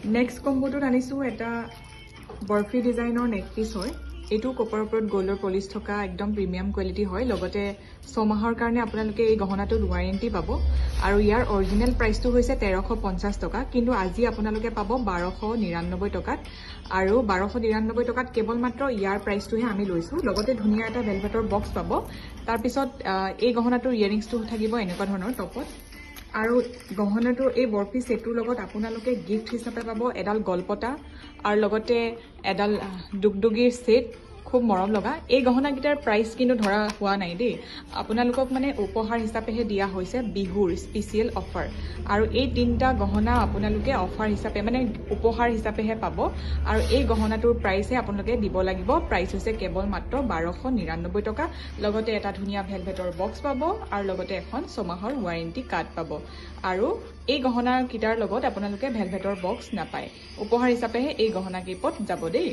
Next কম্বোটোত আনিছোঁ এটা বৰফি ডিজাইনৰ নেক পিচ হয়। এইটো কপাৰ ওপৰত গ'ল্ডৰ পলিচ থকা একদম প্ৰিমিয়াম কোৱালিটি হয়। লগতে 6 মাহৰ কাৰণে আপোনালোকে এই গহনাটোত ৱাৰেণ্টি পাব আৰু ইয়াৰ অৰিজিনেল প্ৰাইচটো হৈছে 1350 টকা, কিন্তু আজি আপোনালোকে পাব 1299 টকাত। আৰু 1299 টকাত কেৱল মাত্ৰ ইয়াৰ প্ৰাইচটোহে আমি লৈছোঁ। লগতে ধুনীয়া এটা ভেলভেটৰ বক্স পাব। তাৰপিছত এই গহনাটোৰ ইয়েৰিংছটো থাকিব এনেকুৱা ধৰণৰ টপত। আৰু গহনাটোৰ এই বৰফি ছেটটোৰ লগত আপোনালোকে গিফ্ট হিচাপে পাব এডাল গলপতা আৰু লগতে এডাল দুগদুগীৰ ছেট, খুব মৰম লগা। এই গহনাকেইটাৰ প্ৰাইচ কিন্তু ধৰা হোৱা নাই দেই, আপোনালোকক মানে উপহাৰ হিচাপেহে দিয়া হৈছে, বিহুৰ স্পেচিয়েল অফাৰ। আৰু এই তিনিটা গহনা আপোনালোকে অফাৰ হিচাপে মানে উপহাৰ হিচাপেহে পাব। আৰু এই গহনাটোৰ প্ৰাইচহে আপোনালোকে দিব লাগিব। প্ৰাইচ হৈছে কেৱল মাত্ৰ 1299 টকা। লগতে এটা ধুনীয়া ভেলভেটৰ বক্স পাব আৰু লগতে এখন 6 মাহৰ ৱাৰেণ্টি কাৰ্ড পাব। আৰু এই গহনাকেইটাৰ লগত আপোনালোকে ভেলভেটৰ বক্স নাপায়, উপহাৰ হিচাপেহে এই গহনা কেইপদ যাব দেই।